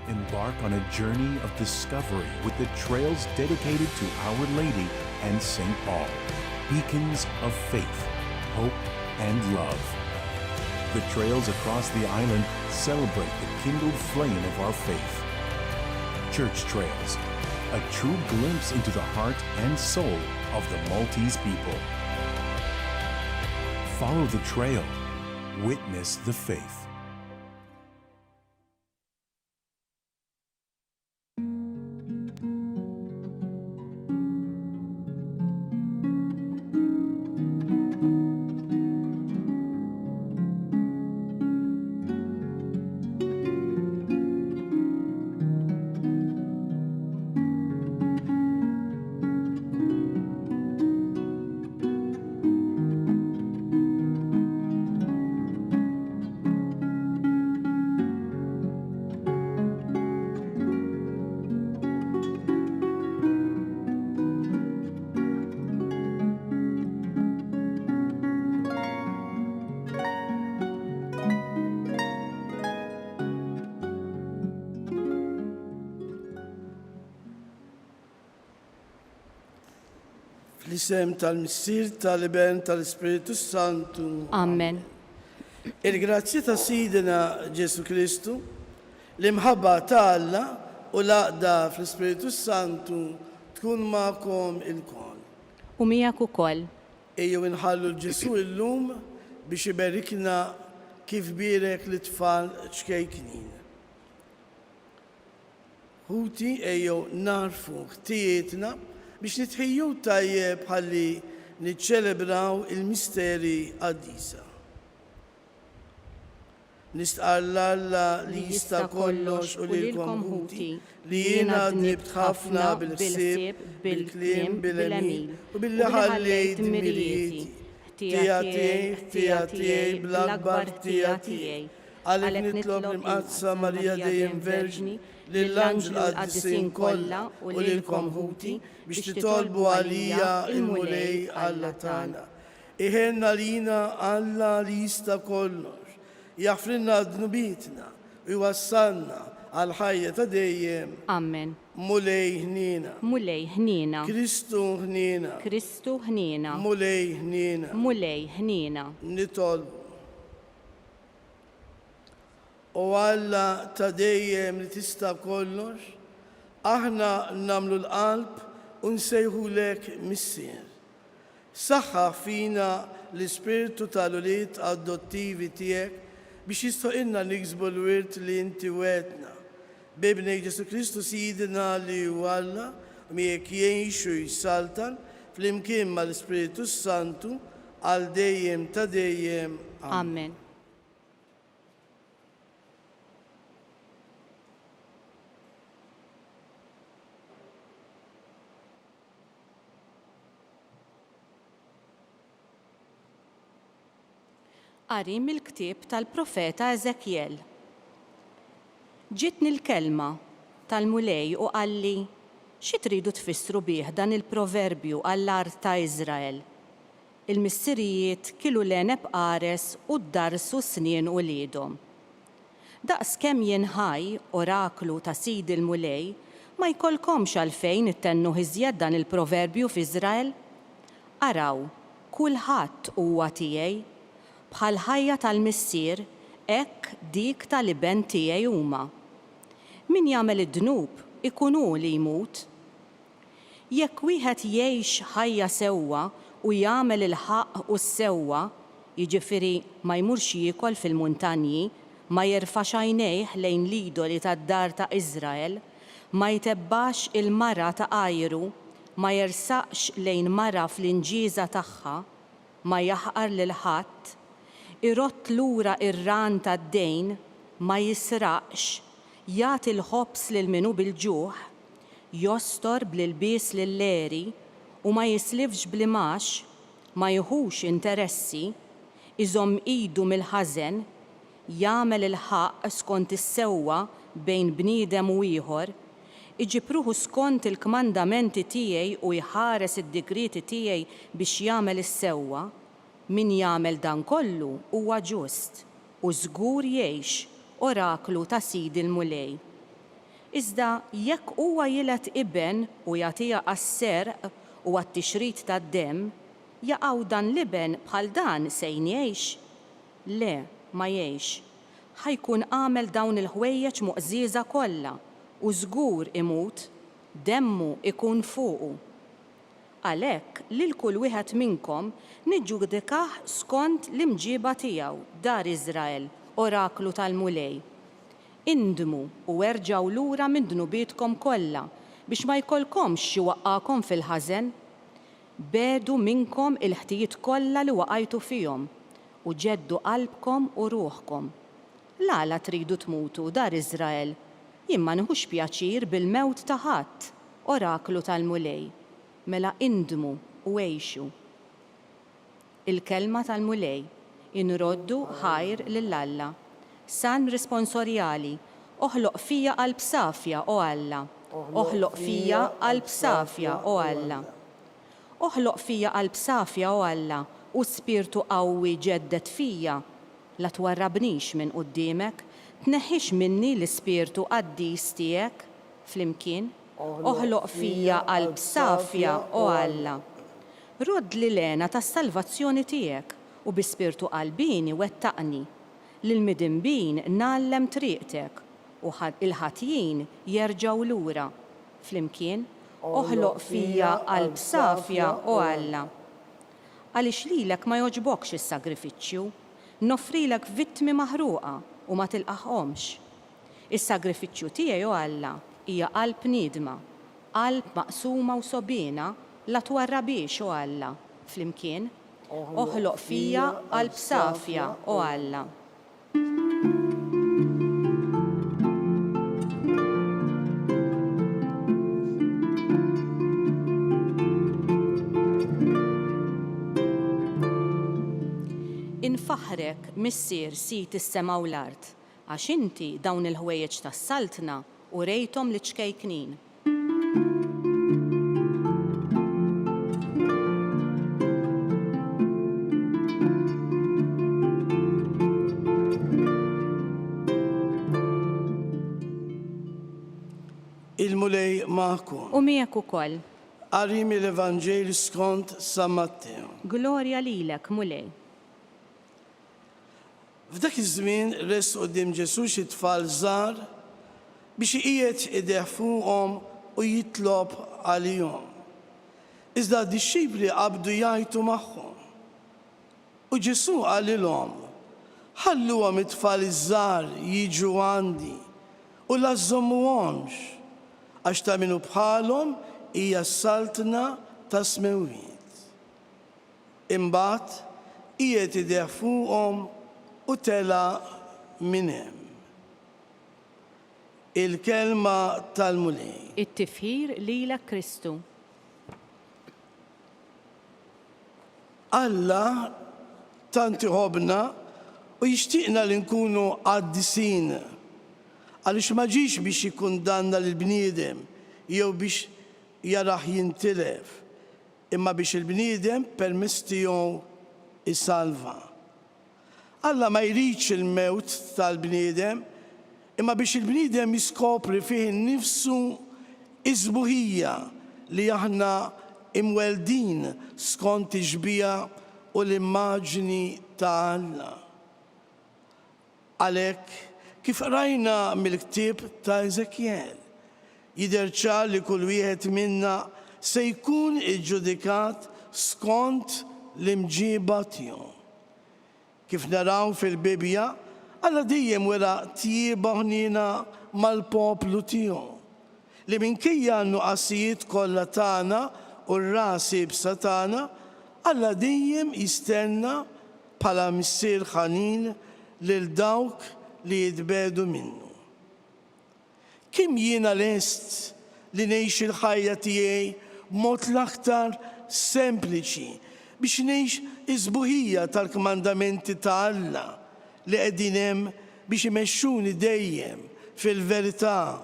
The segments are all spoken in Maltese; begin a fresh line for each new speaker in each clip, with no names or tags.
Embark on a journey of discovery with the trails dedicated to Our Lady and St. Paul, beacons of faith, hope, and love. The trails across the island celebrate the kindled flame of our faith. Church Trails, a true glimpse into the heart and soul of the Maltese people. Follow the trail, witness the faith.
L-isem tal-Missir, tal-Iben, tal-Ispiritu Santu.
Amen.
Il-grazzja ta' Sidina Ġesu Kristu, l-imħabba ta' Alla u l-aqda fl-Ispiritu Santu tkun ma'kom il-kol.
U miegħek ukoll.
Ejjew inħallu l-Ġesu illum biex iberikna kif birek l-tfal ċkejknin. Ħuti ejjew narfu ħtijietna biex nitħejju tajjeb ħalli niċċelebraw il-misteri qaddisa. Nistqarr Alla li jista' kollox u lilkom ħuti li jiena dnibt ħafna bil-ħsieb, bil-kliem, bil-emil u billi ħallejt mirijieti. Ħtija tiegħi bl-akbar ħtija tiegħi. Għalhekk nitlob l-Imqazza Marija dejjem Verġni lill-anġel qaddisin kollha u lilkom ħuti biex titolbu għalija il-mulej Alla tagħna. Iħenna lina Alla li jista' kollox, jaħfrilna dnubitna u jwassalna għal ħajja ta' dejjem.
Amen.
Mulej ħnina.
Mulej ħnina.
Kristu ħnina.
Kristu ħnina.
Mulej ħnina.
Mulej ħnina.
Nitolbu. U Alla ta' dejjem li tista' kollox, aħna namlu l-qalb u nsejħulek missier. Saħħa fina l-ispirtu tal-uliet adottivi tiegħek biex jistoqilna niksbu l-wirt li inti wetna. Bibnek Ġesu Kristu Sidina li hu Alla u miegħek jgħixu jsaltan fl-imkien mal-Ispiritu Santu għal dejjem ta' dejjem.
Amen. Qari mill-ktieb tal-profeta Eżekjel. Ġietni l-kelma tal-mulej u qalli, xi tridu tfissru bih dan il-proverbju għall-art ta' Iżrael? Il-missirijiet kielu l-għeneb qares u ddarsu snien u liedhom. Daqskemm jien ħaj, oraklu ta' Sidi l-mulej, ma jkollkomx għalfejn ittennu iżjed dan il-proverbju f'Iżrael? Araw, kulħadd huwa tiegħi, bħal ħajja tal-missier, hekk dik tal-iben tiegħi huma. Min jagħmel id-dnub ikun hu li jmut. Jekk wieħed jgħix ħajja sewwa u jagħmel il-ħaqq u s-sewwa, jiġifieri ma jmurx jiekol fil-muntanji, ma jerfax għajnejh lejn l-idoli tad-dar ta' Iżrael, ma jtebbax il-mara ta' ajru, ma jersaqx lejn mara fl-inġiża tagħha, ma jaħqar lil ħadd, irott lura ir-ran tad-dejn, ma jisraqx, jagħti l-ħobs lil minu bil-ġuħ, jostor bl-ilbies lill-leri u ma jislifx bl-imax, ma jħux interessi, iżomm idu mill-ħażen, jagħmel il-ħaqq skont is-sewwa bejn bniedem u ieħor, iġipruħu skont il-kmandamenti tiegħi u jħares id-dikriti tiegħi biex jagħmel is-sewwa, min jagħmel dan kollu huwa ġust u żgur jgħix oraklu ta' Sidi l-mulej. Iżda jekk huwa jilet iben u jagħtiha għas-serq u għat-tixrid tad-demm, jaqgħu dan l-iben bħal dan se jgħix? Le, ma jgħix. Ħajkun għamel dawn il-ħwejjeġ muqżiża kollha u żgur imut, demmu ikun fuqu. Għalhekk lil kull wieħed minnkom niġġudikah skont l-imġiba tiegħu, dar Iżrael, oraklu tal-mulej. Indmu u erġgħu lura minn dnubietkom kollha biex ma jkollkomx xi waqqakom fil-ħażen. Bedu minnkom il-ħtijiet kollha li waqajtu fihom u ġeddu qalbkom u ruħkom. L-għala tridu tmutu, dar Iżrael, jien ma nieħux pjaċir bil-mewt ta' ħadd, oraklu tal-mulej. Mela indmu u għejxu. Il-kelma tal-mulej inroddu ħajr lill-Alla. San responsorjali, oħloq fija qalb safja o Alla. Oħloq fija qalb safja o Alla. Oħloq fija qalb safja o Alla u spirtu qawwi ġeddet fija. La twarrabnix minn quddiemek, tneħħix minni l-ispirtu qaddis tiegħek flimkien. Oħloq fija qalb safja o Alla. Rodd li lena tas-salvazzjoni tiegħek u bi spirtu qalbini wettaqni. Lil-midinbin nallem triqtek u il-ħatjin jerġgħu lura. Flimkien, oħloq fija qalb safja o Alla. Għaliex lilek ma jogħġbokx is-sagrifiċċju, noffrilek vittmi maħruqa u ma tilqaħhomx. Is-sagrifiċċju tiegħi o Alla hija qalb niedma, qalb maqsuma u sobiena la twarrabiex o Alla. Flimkien, oħloq fija qalb safja o Alla. Infaħrek missier sit is-sema u l-art, għax inti dawn il-ħwejjeġ tas-saltna u rejthom li ċkejknin.
Il-mulej magħkom.
U miegħek ukoll.
Qari mill-Evanġelju skont San Matteo.
Glorja lilek, mulej.
F'dak iż-żmien res quddiem Ġesu xi tfal żgħar biex iqiegħed ideh fuqhom u jitlob għalihom. Iżda d-dixxipli qabdu jgħajtu magħhom. U Ġesu qalilhom: ħalluhom it-tfal iż-żgħar jiġu għandi u la żommuhomx, għax ta' minnu bħalhom hija s-saltna ta' smewiet. Imbagħad qiegħed ideh fuqhom u tela minn hemm. Il-kelma tal-mulej.
It-tifħir lilek Kristu.
Alla tant iħobbna u jixtieqna li nkunu qaddisin għaliex ma ġiex biex jikkundanna lill-bniedem jew biex jaraħ jintilef, imma biex il-bniedem permezz tiegħu isalva. Alla ma jridx il-mewt tal-bniedem, imma biex il-bniedem jiskopri fih innifsu iżbuħija li aħna imweldin skont ix-xbija u l-immaġni ta' Alla. Għalhekk, kif rajna mill-ktieb ta' Eżekjel, jidher ċar li kull wieħed minna se jkun iġġudikat skont l-imġiba tiegħu. Kif naraw fil-Bibja, Alla dejjem wera tjieba ħnina mal-poplu tiegħu li minkejja n-nuqqasijiet kollha tagħna u r-rasibsa tagħna, Alla dejjem jistenna bħala missier ħanin lil dawk li jitbedu minnu. Kemm jiena lest li ngħix il-ħajja tiegħi b'mod l-aktar sempliċi biex ngħix iżbuħija tal-kmandamenti ta' Alla li qegħdin hemm biex imexxuni dejjem fil-verità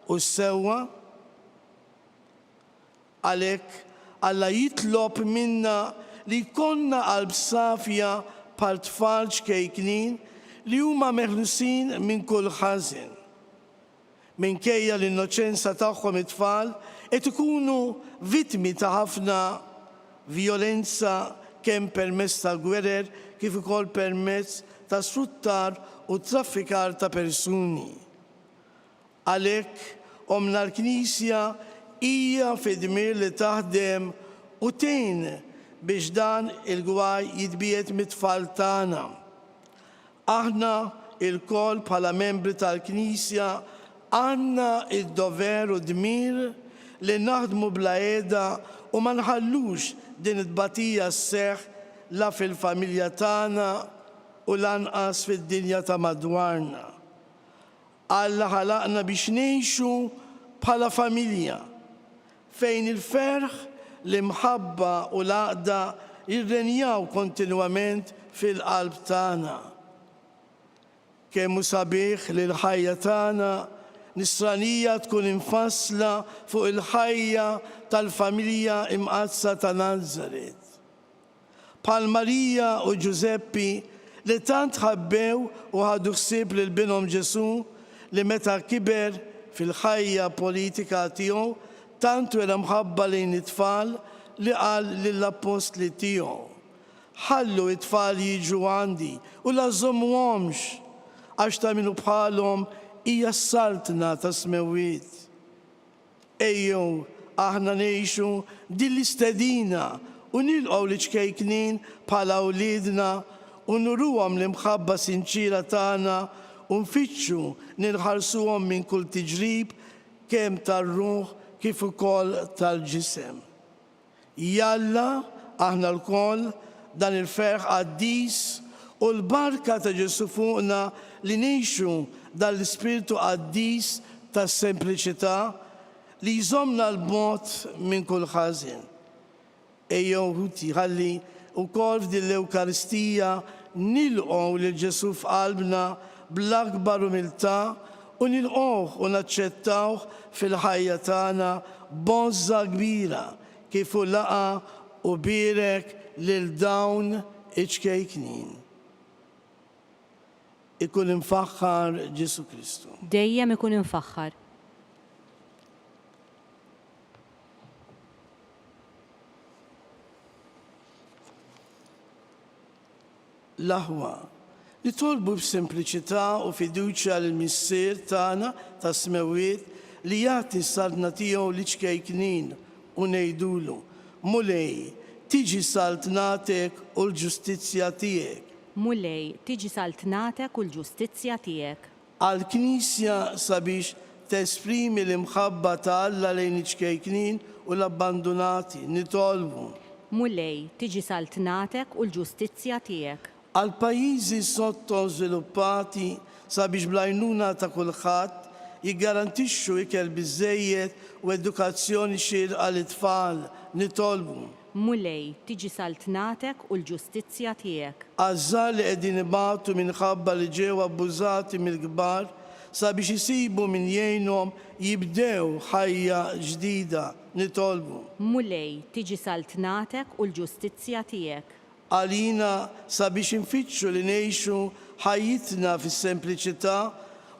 u s-sewwa. Għalhekk Alla jitlob minna li jkollna qalb safja bħal tfal ċkejknin li huma meħlusin minn kull ħażin. minkejja l-innoċenza tagħhom it-tfal qed ikunu vittmi ta' ħafna violenza kemm permezz tal-gwerer kif ukoll permezz ta' sfruttar u traffikar ta' persuni. Għalhekk omna l-Knisja hija fid-dmir li taħdem u tgħin biex dan il-gwaj jitbiet mit-tfal tagħna. Aħna il-koll bħala membri tal-Knisja għandna id-dover u dmir li naħdmu bla qiegħda u ma nħallux din it-tbatija sseħħ la fil-familja tagħna u lanqas fid-dinja ta' madwarna. Alla ħalaqna biex ngħixu bħala familja fejn il-ferħ, l-imħabba u l-għaqda jirrenjaw kontinwament fil-qalb tagħna. Kemm hu sabiħ li l-ħajja tagħna nisranija tkun infassla fuq il-ħajja tal-familja imqazza ta' Nazaret. Bħal Marija u Giuseppi li tant ħabbew u ħadu ħsieb lil binhom Ġesu li meta kiber fil-ħajja politika tiegħu tantu era mħabba lejn it-tfal li qal lill-apostli tiegħu. Ħallu it-tfal jiġu għandi u la żommhomx għax ta' minnu bħalhom hija s-saltna ta' smewiet. Ejjew aħna ngħixu din l-istedina u nilqgħu l-iċkejknin bħala wliedna u nuruhom l-imħabba sinċira tagħna u nfittxu nilħarsuhom minn kull tiġrib kemm tar-ruħ kif ukoll tal-ġisem. Jalla aħna l-koll dan il-ferħ qaddis u l-barka ta' Ġesu fuqna li ngħixu dan l-ispirtu qaddis tas-sempliċità li jżommna l-bot minn kull ħażin. Ejjew ħuti ħalli wkoll f'din l-Ewkaristija nilqgħu lil Ġesu f'qalbna bl-akbar umiltà u nilqgħuh u naċċettawh fil-ħajja tagħna bonża kbira kif hu laqa u bierek lil dawn iċkejknin. Ikun infaħħar Ġesu Kristu.
Dejjem ikun infaħħar.
L-aħwa li tolbu b'sempliċità u fiduċja lill-missier tagħna ta' smewiet li jagħti s-sardna tiegħu l-iċkejknin u ngħidulu mulej tiġi saltnatek u l-ġustizzja tiegħek.
Mulej tiġi saltnatek u l-ġustizzja tiegħek.
Għall-Knisja sabiex tesprimi l-imħabba ta' Alla lejn iċkejknin u l-abbandonati nitolbu.
Mulej tiġi saltnatek u l-ġustizzja tiegħek.
Għal-pajjiżi sottożviluppati sabiex bl-għajnuna ta' kulħadd jiggarantixxu ikel biżżejjed u edukazzjoni xierqa lit-tfal nitolbu.
Mulej tiġi saltnatek u l-ġustizzja tiegħek.
Għażżar li qegħdin ibatu minħabba li ġew abbużati mill-kbar sabiex isibu min jgħinhom jibdew ħajja ġdida nitolbu.
Mulej tiġi saltnatek u l-ġustizzja tiegħek.
Għalina sabiex infittxu li ngħixu ħajjitna fis-sempliċità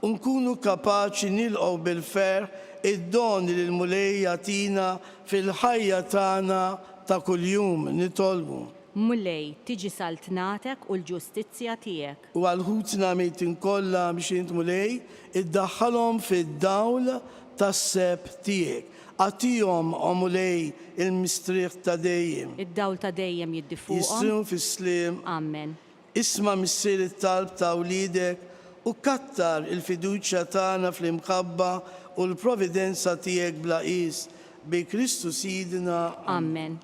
u nkunu kapaċi nilqgħu bil-ferħ id-doni li l-mulej jagħtina fil-ħajja tagħna ta' kuljum nitolbu.
Mulej tiġi saltnatek u l-ġustizzja tiegħek.
U għal-ħutna mejtin kollha biex int mulej iddaħħalhom fid-dawl tas-seb tiegħek. Għatijom mulej il-mistriħ ta' dejjem.
Id-dawl ta' dejjem jiddifuqhom.
Jistrim fis-slim.
Amen.
Isma' missier it-talb ta' wliedek u kattar il-fiduċja tagħna fl-imħabba u l-providenza tiegħek bla qis bi Kristu Sidna.
Amen.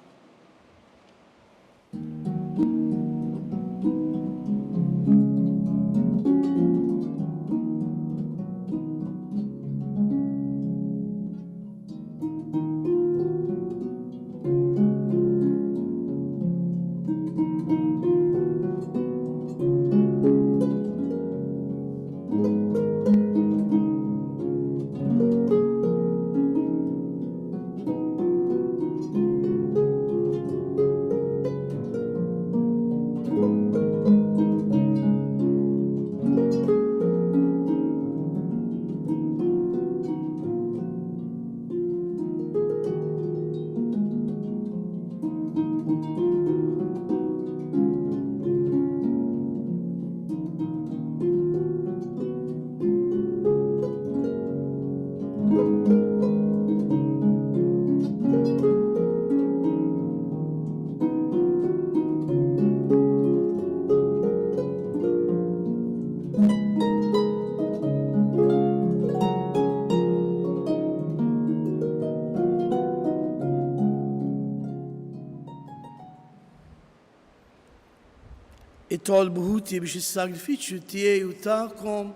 nitolbu ħuti biex is-sagrifiċċju tiegħi u tagħkom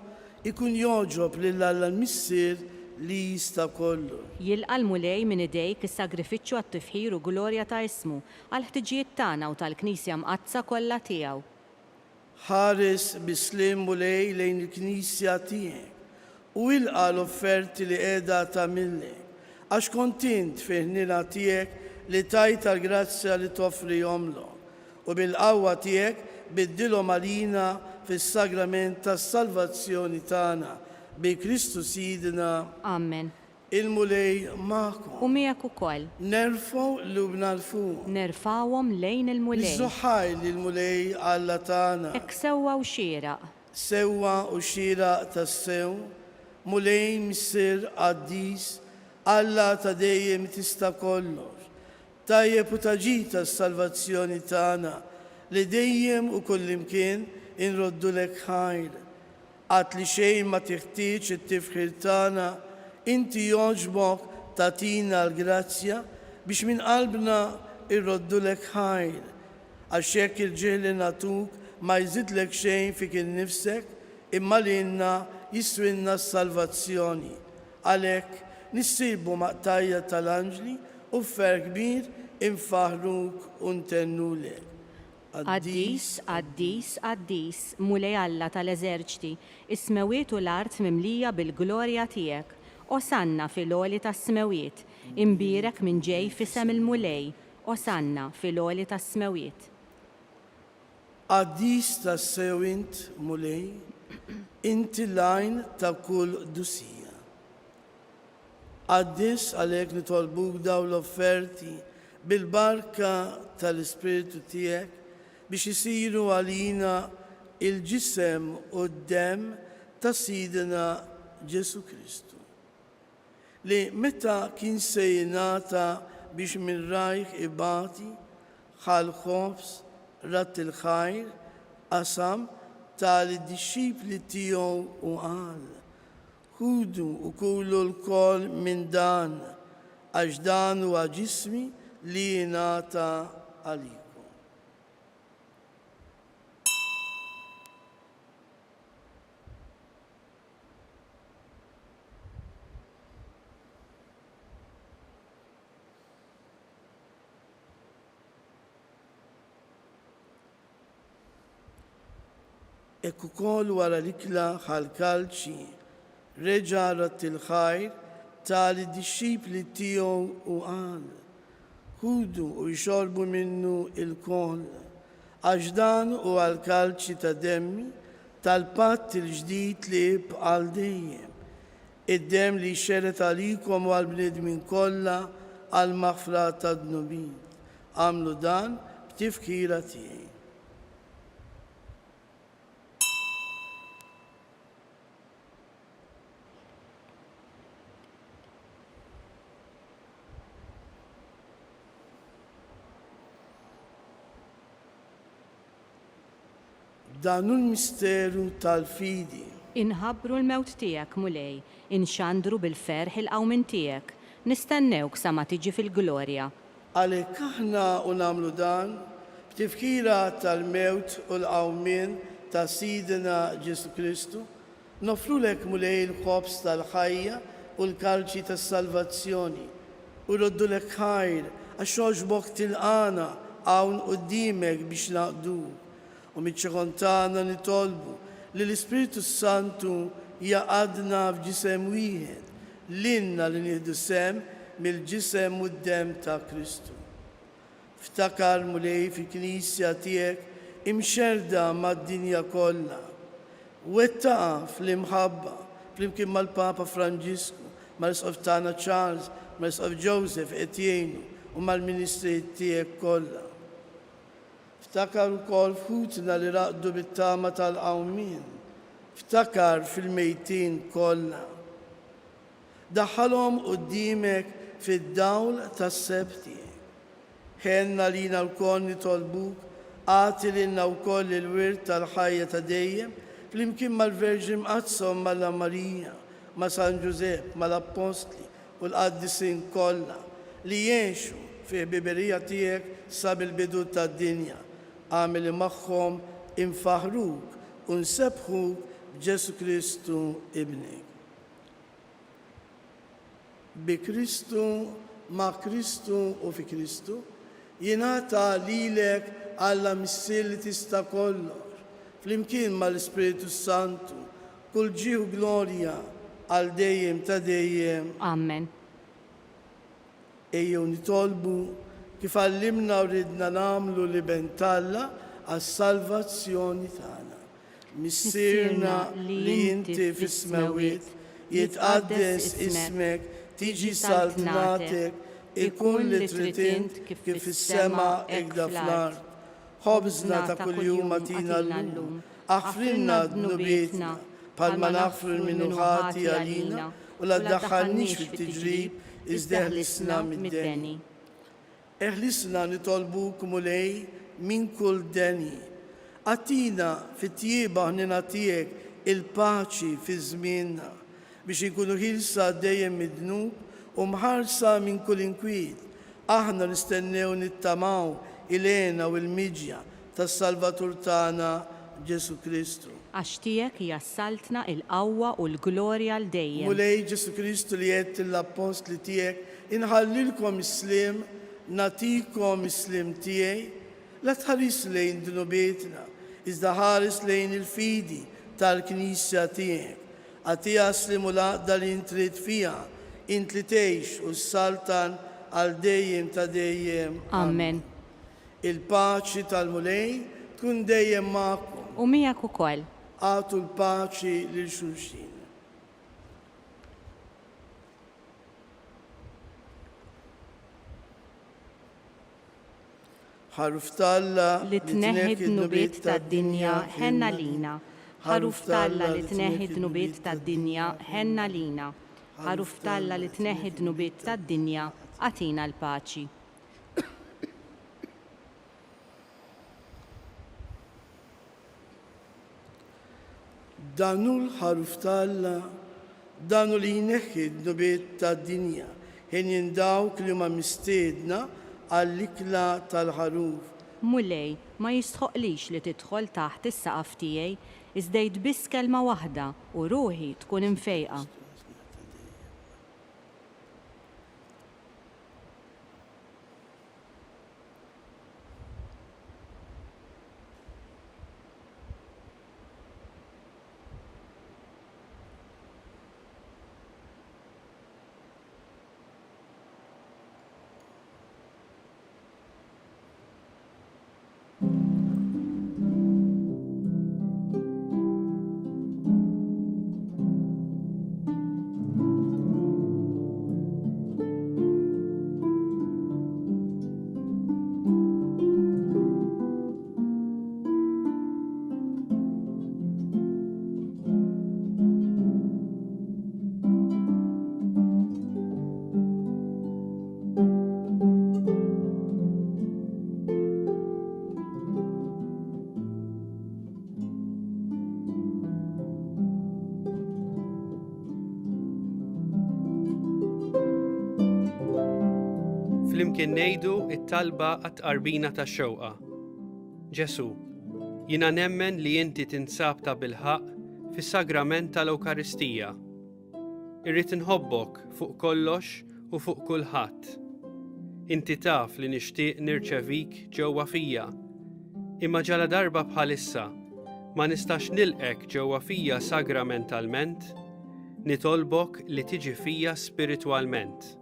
ikun joġob lil Alla l-Missier li jista' kollu.
Jilqa' l-mulej minn idejk is-sagrifiċċju għat-tifħir u glorja ta' ismu għal ħtiġijiet tagħna u tal-Knisja mqazza kollha tiegħu.
Ħares bislim mulej lejn il-Knisja tiegħek u ilqa l-offerti li qiegħda tagħmillek għax kontent fil-ħnina tiegħek li tajt tal-grazzja li toffrihomlhom u bil-qawwa tiegħek biddilhom għalina fis-sagrament tas-salvazzjoni tagħna bi Kristu Sidna.
Amen.
Il-mulej magħkom.
U miegħek ukoll.
Nerfgħu lubna l-fuq.
Nerfawhom lejn il-mulej.
Niżżuħħaj lill-mulej Alla tagħna.
Hekk sewwa u xieraq.
Sewwa u xieraq tas-sew, mulej missier qaddis, Alla ta' dejjem tista' kollox. Tajjeb u taġi tas-salvazzjoni tagħna li dejjem u kullimkien inroddulek ħajr. Għat li xejn ma teħtieġ it-tifħir tagħna, inti joġbok tatina l-grazzja biex minn qalbna irroddulek ħajr. Għax hekk il-ġehli natuk ma jżidlek xejn fik innifsek, imma lilna jiswinna s-salvazzjoni. Għalhekk nissibu maqtajja tal-anġli u ffer kbir infaħruk u ntennulek.
Qaddis, qaddis, qaddis, mulej Alla tal-eżerċti, is-smewiet u l-art mimlija bil-glorja tiegħek. Osanna fil-għoli tas-smewiet, imbirek minn ġej fisem il-mulej. Osanna fil-għoli tas-smewiet.
Qaddis tas-sewint mulej, inti lajn ta' kull dusija. Qaddis għalhekk nitolbuk daw l-offerti bil-barka tal-Ispiritu tiegħek biex isiru għalina il-ġisem u d-dem ta' Sidna Ġesu Kristu. Li meta kien se jingħata biex minn rajh ibati, ħal ħobs, rat il-ħajr, qasam tal-disċipli tiegħu u qal. Ħudu u kulu l-kol minn dan, għax dan huwa ġismi li jingħata għalikom. Ekku kol wara l-ikla ħal-kalċi, reġa rat il-ħajr tal-disċipli tiegħu u qal. Ħudu u jxorbu minnu il-kol, għax dan u għal-kalċi ta' demmi tal-patt il-ġdid li jibqal dejjem. Id-dem li xeret għalikom u għal-bnedmin kollha għal-maħfra ta' dnubin. Għamlu dan b'tifkira tiegħi. Dan l-misteru tal-fidi.
Inħabbru l-mewt tiegħek mulej, inxandru bil-ferħ il-qawmin tiegħek, nistennewk sa ma tiġi fil-glorja.
Għalhekk aħna u nagħmlu dan b'tifkira tal-mewt u l-qawmin ta' Sidna Ġesu Kristu, nofrulek mulej il-ħobs tal-ħajja u l-kalċi tas-salvazzjoni u roddulek ħajr għax oġbok tilqana hawn quddiemek biex naqduk. U mitċekontana nitolbu li l-Ispiritu Santu jaqadna f'ġisem wieħed, l-inna li nieħdu sem mill-ġisem u d-dem ta' Kristu. Ftakar mulej fil-Knisja tiegħek imxerda mad-dinja kollha. Wettaqa fl-imħabba flimkien mal-Papa Franġisku, mal-Isqof tagħna Charles, mal-Isqof Joseph Etienne u mal-Ministri tiegħek kollha. Ftakar ukoll f'ħutna li raqdu bit-tama tal-qawmin. Ftakar fil-mejtin kollha. Daħħalhom quddiemek fid-dawl tas-sebti. Ħenna lina wkoll nitolbuk għati lilna wkoll il-wirt tal-ħajja ta' dejjem flimkien mal-Verġin Mqazza u Malla Marija, ma' San Ġusepp, mal-Apostli u l-qaddisin kollha li jgħixu fi ħbiberija tiegħek sa bil-bidu tad-dinja. Għamil magħhom انفخروك ونسبحوك بجيسو كريستو ابنك. بكريستو مع كريستو وفي كريستو يناتا ليلك alla missili tista kollox, flimkien mal-Spiritu Santu, kull ġieħu glorja għal dejjem ta' dejjem.
Amen.
Ejjew nitolbu kif għallimna u ridna namlu li bentalla għas-salvazzjoni tagħna. Missirna li inti fis-smawiet, jitqaddes ismek, tiġi saltnatek, ikun li trid int kif fis-sema hekk fl-art. Ħobżna ta' kuljum atina llum, aħfrinna dnubietna, palma naħfru minnu ħati għalina, u la ddaħħalniex fit-tiġrib, iżda eħlisna mid-deni. Eħlisna nitolbuk mulej min kull deni. Atina fit-tjieba ħnina tiegħek il-paċi fi żmienna biex ikunu ħilsa dejjem mid-dnub u mħarsa minn kull inkwiet. Aħna nistennew nittamaw il-għena u l-miġja tas-Salvatur tagħna Ġesu Kristu.
Għax tiegħek jassaltna il-qawwa u l-glorja l dejjem.
Mulej Ġesu Kristu li qed l-apostli tiegħek inħallilkom islim, natikom islim tiegħi, la tħares lejn dnubietna, iżda ħares lejn il-fidi tal-Knisja tiegħek. Għatija slim u laqda li intrid fija, int li tgħix u s-saltan għal dejjem ta' dejjem.
Amen.
Il-paċi tal-mulej tkun dejjem magħkom.
U miegħek ukoll.
Għatu l-paċi lil xulxin. Ħaruf Talla
li tneħħi d-nubiet tad-dinja ħenna lina. Ħaruf Talla li tneħħi d-nubiet tad-dinja ħenna lina. Ħaruf Talla li tneħħi d-nubiet tad-dinja għatina l-paċi.
Danu l-ħaruf Talla, danu li jneħħi d-nubiet tad-dinja, ħin jindawk li ma mistiedna għall-ikla tal-ħaruf.
Mulej, ma jistħoqlix li tidħol taħt is-saqaf tiegħi, iżda biss kelma waħda u ruħi tkun imfejqa.
Flimkien ngħidu it-talba għat-qarbina tax-xewqa. Ġesu, jiena nemmen li inti tinsab ta' bilħaq fis-sagrament tal-Ewkaristija. Irrid inħobbok fuq kollox u fuq kulħadd. Inti taf li nixtieq nirċevik ġewwa fija, imma ġala darba bħalissa ma nistax nilqek ġewwa fija sagramentalment, nitolbok li tiġi fija spiritwalment.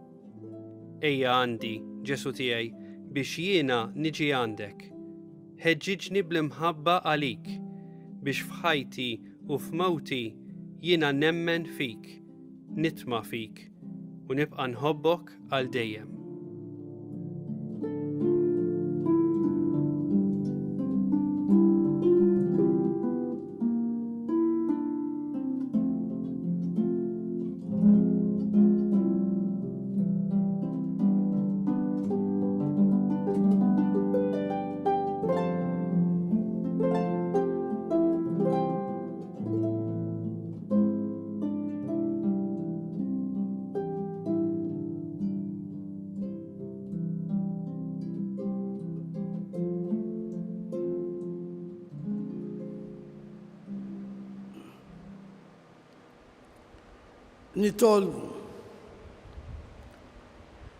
Ejja għandi, Ġesu tiegħi, biex jiena niġi għandek. Ħeġġiġni bl-imħabba għalik, biex f'ħajti u f'mewti jiena nemmen fik, nitma' fik, u nibqa' nħobbok għal dejjem.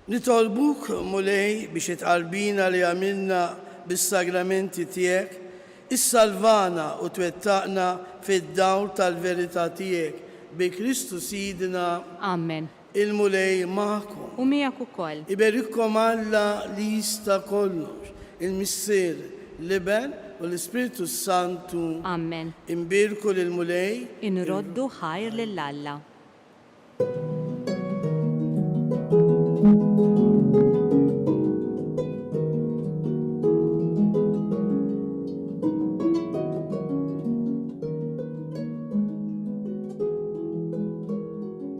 Nitolbuk mulej biex itqarbina li għamilna bis-sagramenti tiegħek, issalvana u twettaqna fid-dawl tal-verità tiegħek bi Kristu Sidna.
Amen.
Il-mulej magħkom.
U miegħek ukoll.
Iberikkom Alla li jista' kollox, il-Missier, l-Iben u l-Ispiritu Santu.
Amen.
Imbirku lil-mulej.
Inroddu ħajr lill-Alla.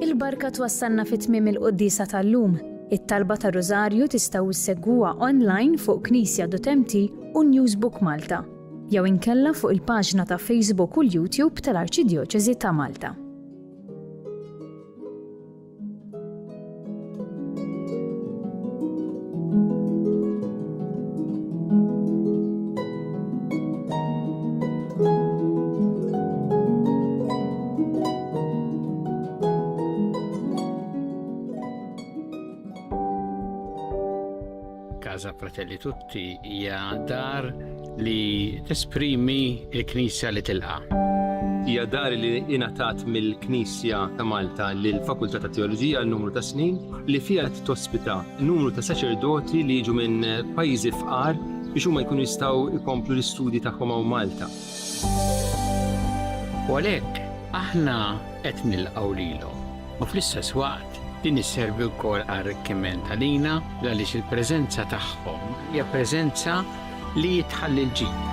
Il-barka twassalna fit-tmiem il-qoddisa tal-lum. It-talba ta' Rożarju tistgħu issegwuha online fuq Knisja.mt u Newsbook Malta, jew inkella fuq il-paġna ta' Facebook u l-YouTube tal-Arċidjoċeżi ta' Malta.
Casa Fratelli Tutti hija dar li tesprimi l-Knisja li tilqa'.
Hija dar li ingħatat mill-Knisja ta' Malta lill-Fakultà ta' Teoloġija n-numru ta' snin li fiha tospita numru ta' saċerdoti li jiġu minn pajjiżi fqar biex huma jkunu jistgħu jkomplu l-istudji tagħhom hawn Malta.
U għalhekk aħna qed nilqgħu lilhom. U fl-istess waqt din isservi wkoll arricchiment għalina għaliex il-preżenza tagħhom hija preżenza li jitħalli l-ġid.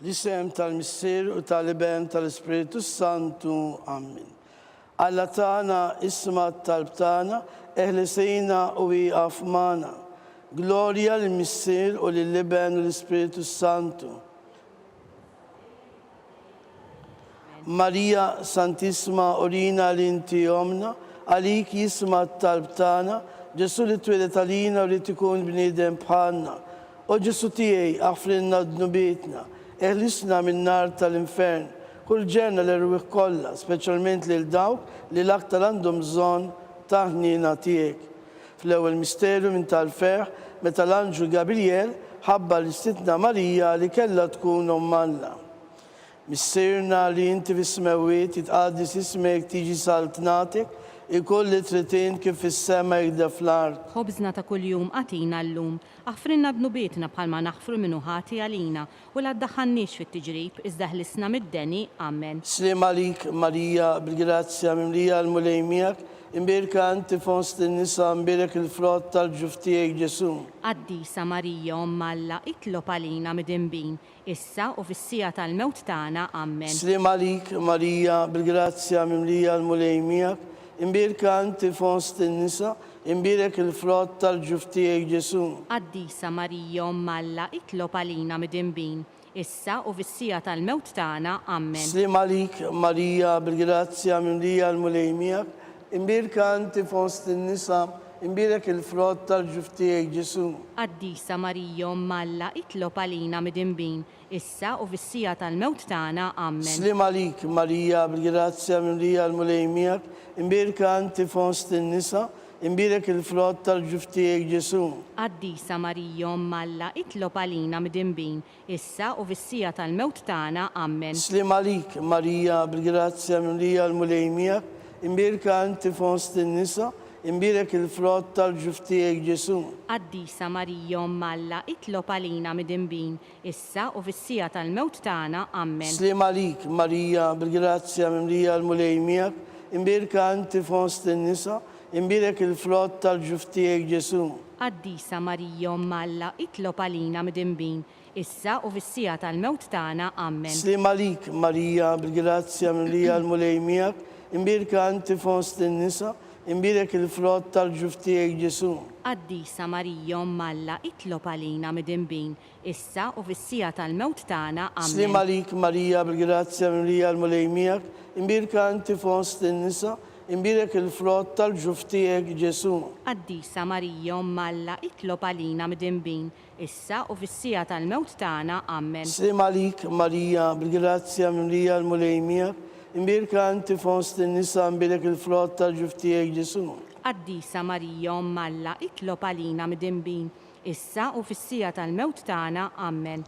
L-isem tal-Missier u tal-Iben tal-Ispiritu Santu. Amen. Alla tagħna isma' t-talb tagħna, eħlisejna u wieqaf magħna. Glorja lill-Missier u lill-Iben u l-Ispiritu Santu. Marija Santissima Orina li inti omna, għalik jisma' t-talb tagħna, Ġesu li twilet għalina u li tkun bniedem bħalna. O Ġesu tiegħi aħfrilna d-nubietna, eħlisna minn nar tal-infern, kull ġenna l-irwieħ kollha, speċjalment lil dawk li l-aktar għandhom bżonn ta' ħniena tiegħek. Fl-ewwel misterju minn tal-ferħ, meta l-Anġu Gabriel ħabba l-istitna Marija li kellha tkun omm Alla. Missierna li inti fis-smewiet jitqaddis ismek tiġi saltnatek, ikolli tritin kif fis-sema jgħidha fl-art.
Ħobżna ta' kuljum għatina llum, aħfrinna b'nubietna bħalma naħfru minnu ħati għalina u la ddaħħalniex fit-tiġrib iżda ħlisna mid-deni. Amen.
Slim għalik Marija bil-grazzja mimlija l-mulej miegħek, imbirka anti fost in-nisa imbirek il-frott tal-ġuf tiegħek Ġesu.
Qaddisa Marija omm Alla, itlob għalina mid-inbin, issa u fis-sija tal-mewt tagħna. Amen.
Slim għalik Marija bil-grazzja mimlija l-mulej miegħek, imbirka anti fost in-nisa, imbirek il-frott tal-ġuf tiegħek Ġesu.
Qaddisa Marija omm Alla, itlob għalina mid-inbin, issa u fis-sija tal-mewt tagħna. Amen.
Slim għalik Marija bil-grazzja mimlija l-mulej miegħek, imbirka anti fost in-nisa, imbirek il-frott tal-ġuf tiegħek Ġesu.
Qaddisa Marija omm Alla, itlob għalina mid-inbin, issa u fis-sija tal-mewt tagħna. Amen.
Slim għalik Marija bil-grazzja mimlija l-mulej miegħek, imbirka anti fost in-nisa, imbirek il-frott tal-ġuf tiegħek Ġesu.
Qaddisa Marija omm Alla, itlob għalina mid-inbin, issa u fis-sija tal-mewt tagħna. Amen.
Slim għalik Marija bil-grazzja mimlija l-mulej miegħek, imbirka anti fost in-nisa, imbirek il-frott tal-ġuf tiegħek Ġesu.
Qaddisa Marija omm Alla, itlob għalina mid-inbin, issa u fis-sija tal-mewt tagħna. Amen.
Slim għalik Marija bil-grazzja mimlija l-mulej miegħek, imbirka anti fost in-nisa, imbirek il-frott tal-ġuf tiegħek Ġesu.
Qaddisa Marija omm Alla, itlob għalina mid-inbin, issa u fis-sija tal-mewt tagħna. Amen.
Slim għalik Marija bil-grazzja mimlija l-mulej miegħek, imbirka anti fost in-nisa, imbirek il-frott tal-ġuf tiegħek Ġesu.
Qaddisa Marija Umm Alla, itlob għalina midinbin, issa u fis-sija tal-mewt tagħna.
Slim
Amen.
għalik Marija bil-grazzja mimlija l-mulejmijak, imbirka inti fost in-nisa, imbirek il-frott tal-ġuf tiegħek Ġesu.
Qaddisa Marija Umm Alla, itlob għalina midinbin, issa u fis-sija tal-mewt tagħna. Amen.
Slim għalik Marija bil-grazzja mimlija l-mulejmijak, imbirka inti fost in-nisa, imbirek il-frott tal-ġuf tiegħek Ġesu.
Qaddisa Marija Umm Alla, itlob għalina midinbin, issa u fis-sija tal-mewt tagħna. Amen.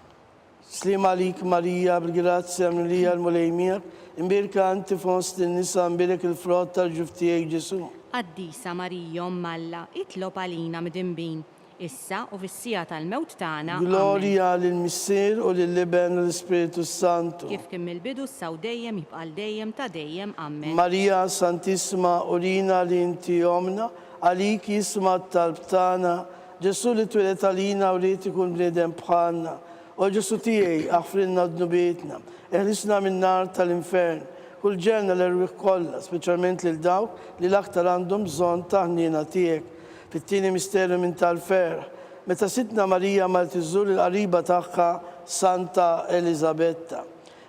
Slim għalik Marija bil-grazzja mimlija l-mulejmijak, imbirka inti fost in-nisa, imbirek il-frott tal-ġuf tiegħek Ġesu.
Qaddisa Marija Umm Alla, itlob għalina midinbin, issa u fis-sija tal-mewt tagħna. Amen.
Gloria lill-Missier u lill-Iben u l-Ispiritu Santu.
Kif kien mill-bidu s-saw dejjem jibqal dejjem ta' dejjem. Amen.
Marija Santissima Urina li inti omna, għalik jisma tal-btana, Ġesu li twilet għalina u li tikun bnedem bħalna. O Ġesu tiegħi aħfrinna d-nubietna, eħlisna minn nar tal-infern, kull ġenna l-erwieħ kollha, speċjalment lil dawk li l-aktar għandhom bżonn ta' ħniena tiegħek. Fit-tieni misterju minn tal-fer, meta sitna Marija mal tiżżur il-qariba tagħha Santa Elisabetta.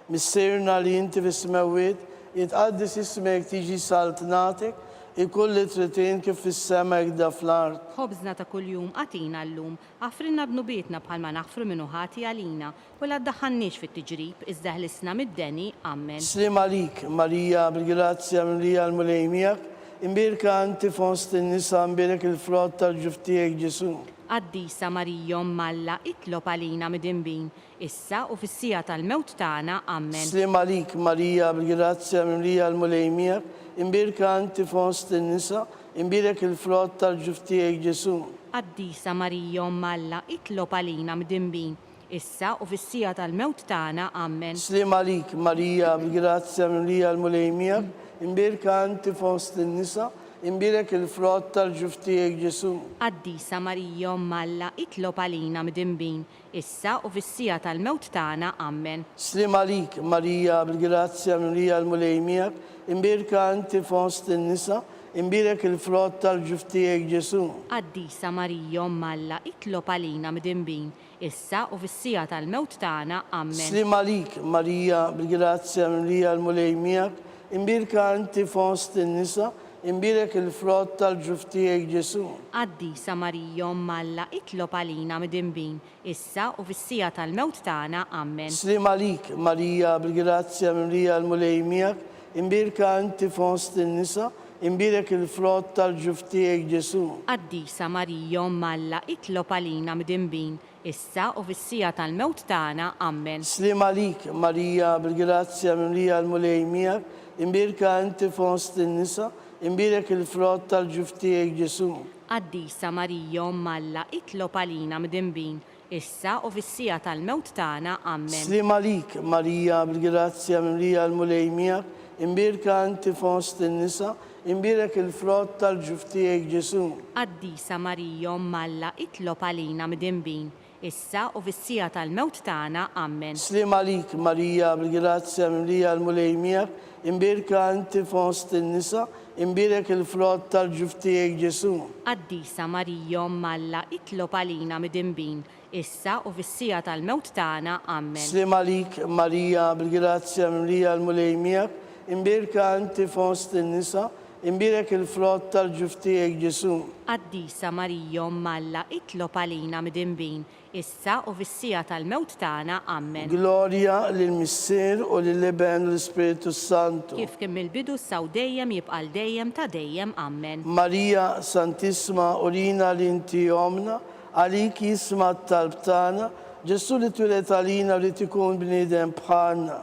Missierna li inti fis-smewwiet, jitqaddis ismek tiġi saltnatek, ikulli tritin kif fis-sema jgda fl-art.
Ħobżna ta' kuljum għatina llum, għafrinna b'nubietna bħalma naħfru minnu ħati għalina, u la ddaħħannix fit-tiġrib, iżda ħlisna mid-deni. Amen.
Slim għalik, Marija, bil-grazzja mimlija l-mulejmijak, imbirka inti fost in-nisa, imbirek il-frott tal-ġuf tiegħek Ġesu.
Qaddisa Marija Umm Alla, itlob għalina midinbin, issa u fis-sija tal-mewt tagħna. Amen.
Slim għalik, Marija, bil-grazzja mimlija l-mulejmijak, imbirka inti fost in-nisa, imbirek il-frott tal-ġuf tiegħek Ġesu.
Qaddisa Marija Umm Alla, itlob għalina midinbin, issa u fis-sija tal-mewt tagħna. Amen.
Slim għalik, Marija, bil-grazzja mimlija l-mulejmijak, imbirka inti fost in-nisa, imbirek il-frott tal-ġuf tiegħek Ġesu.
Qaddisa Marija Umm Alla, itlob għalina midinbin, issa u fis-sija tal-mewt tagħna. Amen.
Slim għalik, Marija, bil-grazzja mimlija l-mulejmijak, imbirka inti fost in-nisa, imbirek il-frott tal-ġuf tiegħek Ġesu.
Qaddisa Marija Umm Alla, itlob għalina midinbin, issa u fis-sija tal-mewt tagħna. Amen.
Slim għalik, Marija, bil-grazzja mimlija l-mulejmijak, imbirka inti fost in-nisa, imbirek il-frott tal-ġuf tiegħek Ġesu.
Qaddisa Marija Umm Alla, itlob għalina midinbin, issa u fis-sija tal-mewt tagħna. Amen.
Slim għalik, Marija, bil-grazzja mimlija l-mulejmijak, imbirka inti fost in-nisa, imbirek il-frott tal-ġuf tiegħek Ġesu.
Qaddisa Marija Umm Alla, itlob għalina midinbin, issa u fis-sija tal-mewt tagħna. Amen.
Slim għalik, Marija, bil-grazzja mimlija l-mulejmijak, imbirka inti fost in-nisa, imbirek il-frott tal-ġuf tiegħek Ġesu.
Qaddisa Marija Umm Alla, itlob għalina midinbin, issa u fis-sija tal-mewt tagħna. Amen.
Slim għalik, Marija, bil-grazzja mimlija l-mulejmijak, imbirka inti fost in-nisa, imbirek il-frott tal-ġuf tiegħek Ġesu.
Qaddisa Marija Umm Alla, itlob għalina midinbin, issa u fis-sija tal-mewt tagħna. Amen.
Slim għalik, Marija, bil-grazzja mimlija l-mulejmijak, imbirka inti fost in-nisa, imbirek il-frott tal-ġuf tiegħek Ġesu.
Qaddisa Marija Umm Alla, itlob għalina midinbin, issa u fis-sija tal-mewt tagħna. Amen.
Slim għalik, Marija, bil-grazzja mimlija l-mulejmijak, imbirka inti fost in-nisa, imbirek il-frott tal-ġuf tiegħek Ġesu.
Qaddisa Marija Umm Alla, itlob għalina midinbin, issa u fis-sija tal-mewt tagħna. Amen.
Gloria lill-Missier u lill-Iben u l-Ispiritu Santu.
Kif kien mill-bidu s-saw dejjem jibqal dejjem ta' dejjem. Amen.
Marija Santissima Urina li inti omna, għalik jisma tal-btana, Ġesu li twilet għalina li tikun bniedem bħalna.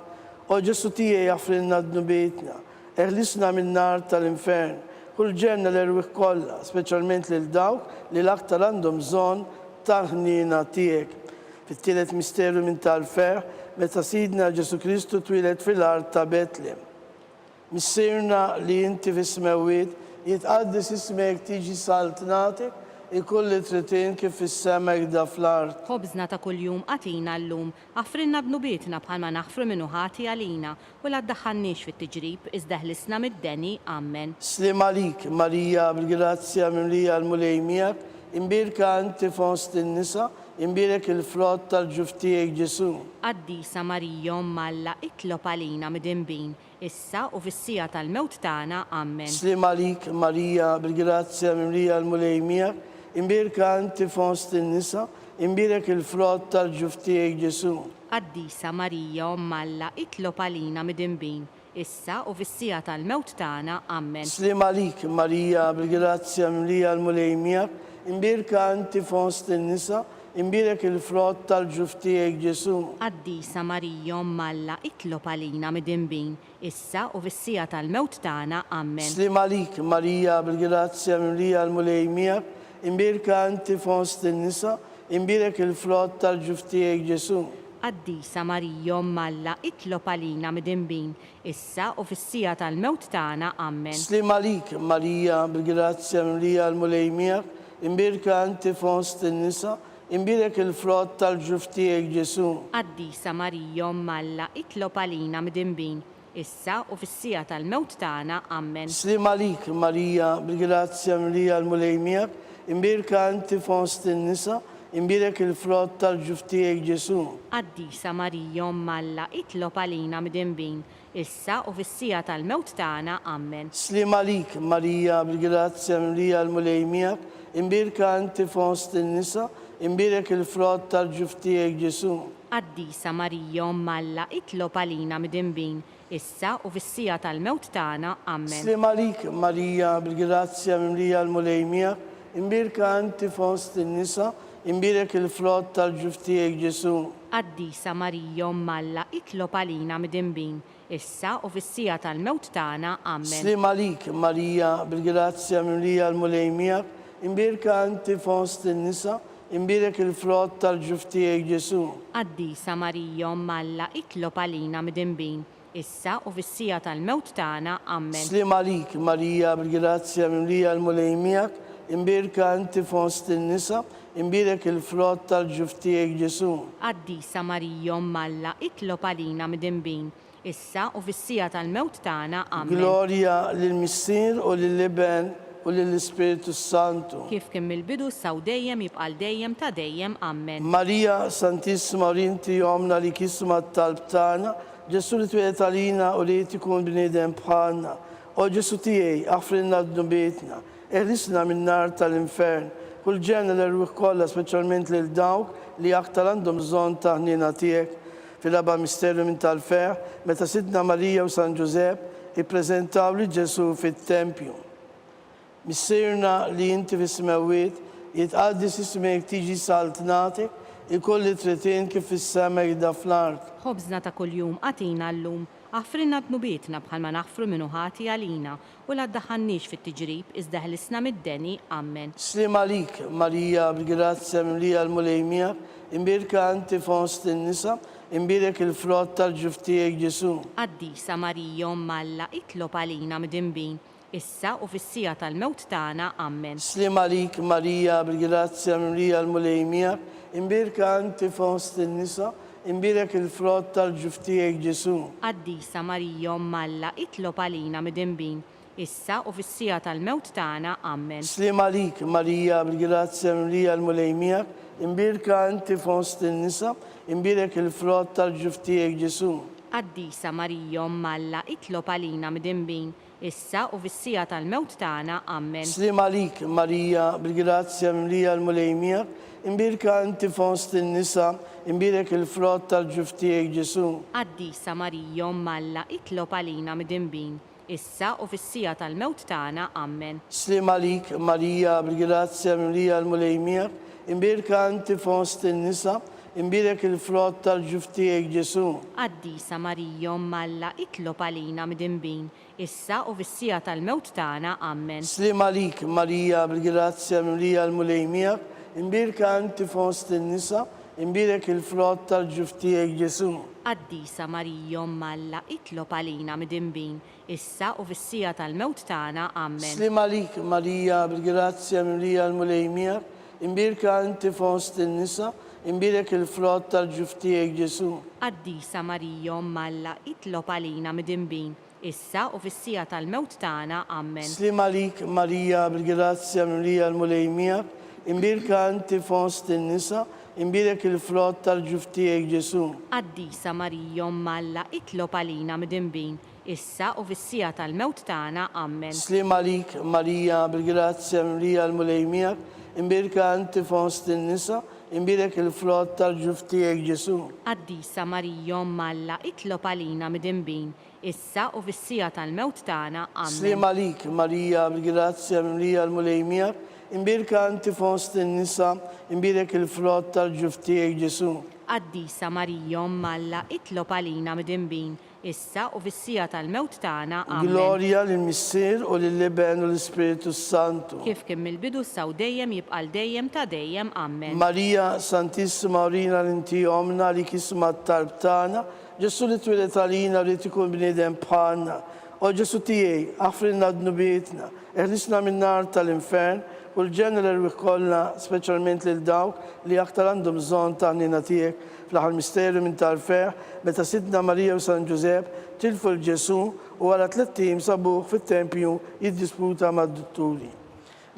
O Ġesu tiegħi aħfrinna d-nubietna, eħlisna minn nar tal-infern, kull ġenna l-erwieħ kollha, speċjalment lil dawk li l-aktar għandhom bżonn tal-ħniena tiegħek. Fit-tielet misterju minn tal-fer, meta Sidna Ġesu Kristu twilet fil-art ta' Betlem. Missierna li inti fis-smewwiet, jitqaddis ismek tiġi saltnatek, ikulli tritin kif fis-sema jgda fl-art.
Ħobżna ta' kuljum għatina llum, għafrinna b'nubietna bħalma naħfru minnu ħati għalina, u la ddaħħannix fit-tiġrib, iżda ħlisna mid-deni. Amen.
Slim għalik, Marija, bil-grazzja mimlija l-mulejmijak, imbirka inti fost in-nisa, imbirek il-frott tal-ġuftijek Ġesu.
Qaddisa Marija Umm Alla, itlob għalina midinbin, issa u fis-sija tal-mewt tagħna. Amen.
Slim għalik Marija bil-grazzja mimlija l-mulej miegħek, imbirka inti fost in-nisa, imbirek il-frott tal-ġuftijek Ġesu.
Qaddisa Marija Umm Alla, itlob għalina midinbin, issa u fis-sija tal-mewt tagħna. Amen.
Slim għalik Marija bil-grazzja mimlija l-mulej miegħek, imbirka inti fost in-nisa, imbirek il-frott tal-ġuftijek Ġesu.
Qaddisa Marija Umm Alla, itlob għalina midinbin, issa u fis-sija tal-mewt tagħna. Amen.
Slim għalik Marija bil-grazzja mimlija l-mulej miegħek, imbirka inti fost in-nisa, imbirek il-frott tal-ġuftijek Ġesu.
Qaddisa Marija Umm Alla, itlob għalina midinbin, issa u fis-sija tal-mewt tagħna. Amen.
Slim għalik Marija bil-grazzja mimlija l-mulej miegħek, imbirka inti fost in-nisa, imbirek il-frott tal-ġuftijek Ġesu.
Qaddisa Marija Umm Alla, itlob għalina midinbin, issa u fis-sija tal-mewt tagħna. Amen.
Slim għalik Marija bil-grazzja mimlija l-mulej miegħek, imbirka inti fost in-nisa, imbirek il-frott tal-ġuftijek Ġesu.
Qaddisa Marija Umm Alla, itlob għalina midinbin, issa u fis-sija tal-mewt tagħna. Amen.
Slim għalik Marija bil-grazzja mimlija l-mulej miegħek, imbirka inti fost in-nisa, imbirek il-frott tal-ġuftijek Ġesu.
Qaddisa Marija Umm Alla, itlob għalina midinbin, issa u fis-sija tal-mewt tagħna. Amen.
Slim għalik Marija bil-grazzja mimlija l-mulej miegħek, imbirka inti fost in-nisa, imbirek il-frott tal-ġuftijek Ġesu.
Qaddisa Marija Umm Alla, itlob għalina midinbin, issa u fis-sija tal-mewt tagħna. Amen.
Slim għalik Marija bil-grazzja mimlija l-mulej miegħek, imbirka inti fost in-nisa, imbirek il-frott tal-ġuftijek Ġesu.
Qaddisa Marija Umm Alla, itlob għalina midinbin, issa u fis-sija tal-mewt tagħna. Amen.
Slim għalik Marija bil-grazzja mimlija l-mulej miegħek, imbirka inti fost in-nisa, imbirek il-frott tal-ġuftijek Ġesu.
Qaddisa Marija Umm Alla, itlob għalina midinbin, issa u fis-sija tal-mewt tagħna. Amen.
Glorja lill-Missier u lill-Iben u lill-Ispiritu Santu.
Kif kien mill-bidu saw dejjem jibqal dejjem ta' dejjem. Amen.
Marija Santissima Orinti jomna li kisma t-talb tagħna, Ġesu li twiet għalina u li tikun bniedem bħalna. O Ġesu tiegħi, aħfrilna d-dubietna, eħlisna min-nar tal-infern, kull ġenna l-ruħ kollha speċjalment lil dawk li aktar għandhom bżonn ta' ħniena tiegħek. Fil-raba misterju minn tal-ferħ, meta Sidna Marija u San Ġusepp ippreżentaw li Ġesu fit-tempju. Missirna li inti fis-smawiet, jitqaddis ismek tiġi saltnatek, ikolli tretin kif fis-sema jida fl-art.
Ħobżna ta' kuljum għatina llum, aħfrinna d-nubietna bħalma naħfru minnu ħati għalina u la ddaħannix fit-tiġrib iżda ħlisna mid-deni. Amen.
Slim għalik Marija bil-grazzja mimlija l-mulej miegħek, imbirka inti fost in-nisa, imbirek il-frott tal-ġuftijek Ġesu.
Qaddisa Marija Umm Alla, itlob għalina midinbin, issa u fis-sija tal-mewt tagħna. Amen.
Slim għalik Marija bil-grazzja mimlija l-mulej miegħek, imbirka inti fost in-nisa, imbirek il-frott tal-ġuftijek Ġesu.
Qaddisa Marija Umm Alla, itlob għalina midinbin, issa u fis-sija tal-mewt tagħna. Amen.
Slim għalik Marija bil-grazzja mimlija l-mulej miegħek, imbirka inti fost in-nisa, imbirek il-frott tal-ġuftijek Ġesu.
Qaddisa Marija Umm Alla, itlob għalina midinbin, issa u fis-sija tal-mewt tagħna. Amen.
Slim għalik Marija bil-grazzja mimlija l-mulej miegħek, imbirka inti fost in-nisa, imbirek il-frott tal-ġuftijek Ġesu.
Qaddisa Marija Umm Alla, itlob għalina midinbin, issa u fis-sija tal-mewt tagħna. Amen.
Slim għalik Marija bil-grazzja mimlija l-mulej miegħek, imbirka inti fost in-nisa, imbirek il-frott tal-ġuftijek Ġesu.
Qaddisa Marija Umm Alla, itlob għalina midinbin, issa u fis-sija tal-mewt tagħna. Amen.
Slim għalik Marija bil-grazzja mimlija l-mulej miegħek, imbirka inti fost in-nisa, imbirek il-frott tal-ġuftijek Ġesu.
Qaddisa Marija Umm Alla, itlob għalina midinbin, issa u fis-sija tal-mewt tagħna. Amen.
Slim għalik Marija bil-grazzja mimlija l-mulej miegħek, imbirka inti fost in-nisa, imbirek il-frott tal-ġuftijek Ġesu.
Qaddisa Marija Umm Alla, itlob għalina midinbin, issa u fis-sija tal-mewt tagħna. Amen.
Slim għalik Marija bil-grazzja mimlija l-mulej miegħek, imbirka inti fost in-nisa, imbirek il-frott tal-ġuf tiegħek Ġesu.
Qaddisa Marija Umm Alla, itlob għalina midinbin, issa u fis-sija tal-mewt tagħna. Amen.
Slim għalik, Marija, bil-grazzja mimlija l-mulej miegħek, imbirka inti fost in-nisa, imbirek il-frott tal-ġuf tiegħek Ġesu.
Qaddisa Marija Umm Alla, itlob għalina midinbin, issa u fis-sija tal-mewt tagħna. Amen.
Slim għalik, Marija, bil-grazzja mimlija l-mulej miegħek, imbirka inti fost in-nisa, imbirek il-frott tal-ġuf tiegħek Ġesu.
Qaddisa Marija Umm Alla, itlob għalina midinbin, issa u fis-sija tal-mewt tagħna. Amen.
Gloria lill-Missier u lill-Iben u l-Ispiritu Santu.
Kif kien mill-bidu saw dejjem jibqal dejjem ta' dejjem. Amen.
Marija Santissima Urina l-inti omna li kisma t-tarb tagħna, Ġesu li twilet għalina li tikun bniedem bħalna. O Ġesu tiegħi, aħfrilna d-nubietna, eħlisna min-nar tal-infern, u l-ġenera kollha, speċjalment lil dawk li aktar għandhom bżonn ta' ħnina tiegħek fl-aħħar misterju minn tal-ferħ, meta Sidna Marija u San Ġusepp tilfu l-Ġesu u wara 3 tim sabuh fit-tempju jiddisputa mad-dutturi.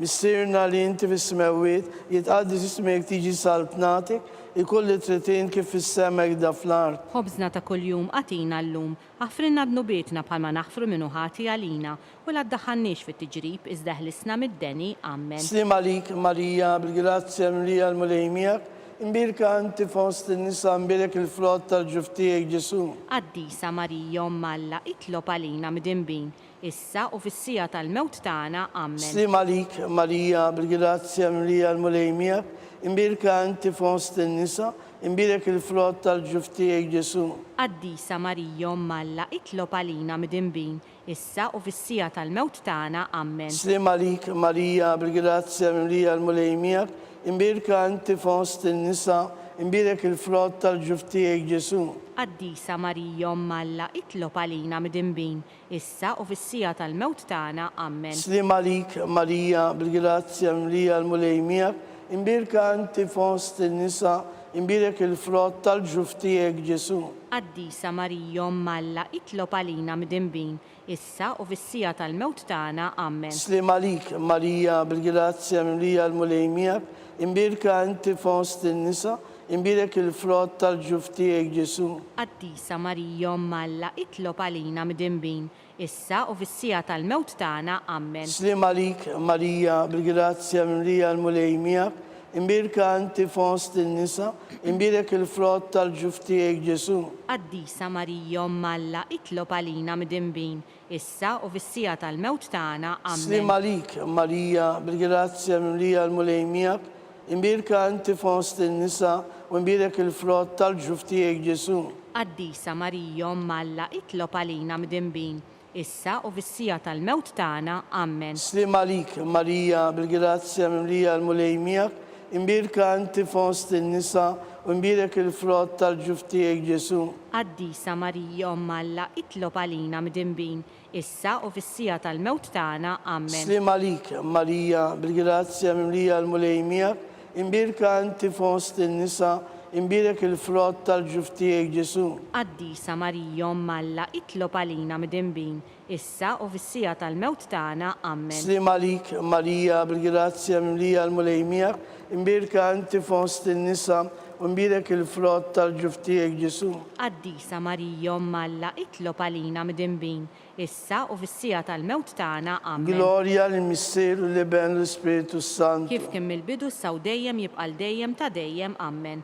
Missierna li inti fis-smewiet jitqaddis ismek tiġi saltnatek, ikolli tritin kif fis-semek da fl-art.
Ħobżna ta' kuljum għatina llum, aħfrinna d-nubietna bħalma naħfru minnu ħati għalina, u la ddaħħalniex fit-tiġrib iżda ħlisna mid-deni. Amen.
Slim għalik, Marija, bil-grazzja mlija l-mulej miegħek, imbirka inti fost in-nisa, imbirek il-frott tal-ġuf tiegħek Ġesu.
Qaddisa Marija Umm Alla, itlob għalina midinbin, issa u fis-sija tal-mewt tagħna. Amen.
Slim għalik, Marija, bil-grazzja mlija l-mulej miegħek, imbirka inti fost in-nisa, imbirek il-frott tal-ġuf tiegħek Ġesu.
Qaddisa Marija Umm Alla, itlob għalina midinbin, issa u fis-sija tal-mewt tagħna. Amen.
Slim għalik, Marija, bil-grazzja mlija l-mulej miegħek, imbirka inti fost in-nisa, imbirek il-frott tal-ġuf tiegħek Ġesu.
Qaddisa Marija Umm Alla, itlob għalina midinbin, issa u fis-sija tal-mewt tagħna. Amen.
Slim għalik, Marija, bil-grazzja mlija l-mulej miegħek, imbirka inti fost in-nisa, imbirek il-frott tal-ġuf tiegħek Ġesu.
Qaddisa Marija Umm Alla, itlob għalina midinbin, issa u fis-sija tal-mewt tagħna. Amen.
Slim għalik, Marija, bil-grazzja mlija l-mulej miegħek, imbirka inti fost in-nisa, imbirek il-frott tal-ġuf tiegħek Ġesu.
Qaddisa Marija Umm Alla, itlob għalina midinbin, issa u fis-sija tal-mewt tagħna. Amen.
Slim għalik, Marija, bil-grazzja mlija l-mulej miegħek, imbirka inti fost in-nisa, imbirek il-frott tal-ġuf tiegħek Ġesu.
Qaddisa Marija Umm Alla, itlob għalina midinbin, issa u fis-sija tal-mewt tagħna. Amen.
Slim għalik, Marija, bil-grazzja mlija l-mulej miegħek, imbirka inti fost in-nisa, u imbirek il-frott tal-ġuf tiegħek Ġesu.
Qaddisa Marija Umm Alla, itlob għalina midinbin, issa u fis-sija tal-mewt tagħna. Amen.
Slim għalik, Marija, bil-grazzja mlija l-mulej miegħek, imbirka inti fost in-nisa, u imbirek il-frott tal-ġuf tiegħek Ġesu.
Qaddisa Marija Umm Alla, itlob għalina midinbin, issa u fis-sija tal-mewt tagħna. Amen.
Slim għalik, Marija, bil-grazzja mlija l-mulej miegħek, imbirka inti fost in-nisa, imbirek il-frott tal-ġuf tiegħek Ġesu.
Qaddisa Marija Umm Alla, itlob għalina midinbin, issa u fis-sija tal-mewt tagħna. Amen.
Slim għalik, Marija, bil-grazzja mlija l-mulej miegħek, imbirka inti fost in-nisa, u imbirek il-frott tal-ġuf tiegħek Ġesu.
Qaddisa Marija Umm Alla, itlob għalina midinbin, issa u fis-sija tal-mewt tagħna. Amen.
Gloria lill-Missier u l-Iben u l-Ispiritu Santu.
Kif kien mill-bidu saw dejjem jibqal dejjem ta' dejjem. Amen.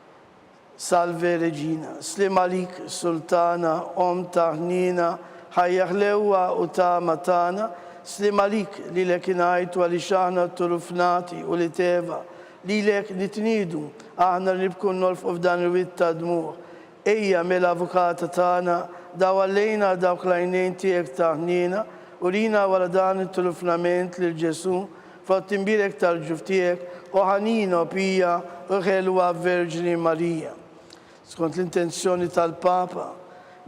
Salve Regina, slim għalik, Sultana, om ta' ħnina, ħajja ħlewwa u ta' matana, slim għalik li lek inajtu għali xaħna turufnati u li teva, li lek nitnidu, aħna nibkun nolfu f'dan il-wit ta' dmuħ. Ejja mill-avukata tagħna, daw għallejna dawk lajnejn tiegħek ta' ħnina, u rina wara dan it-turufnament lil Ġesu, frott imbirek tal-ġuf tiegħek, u ħanina pija u ħelwa Verġini Marija. Skont l-intenzjoni tal-Papa,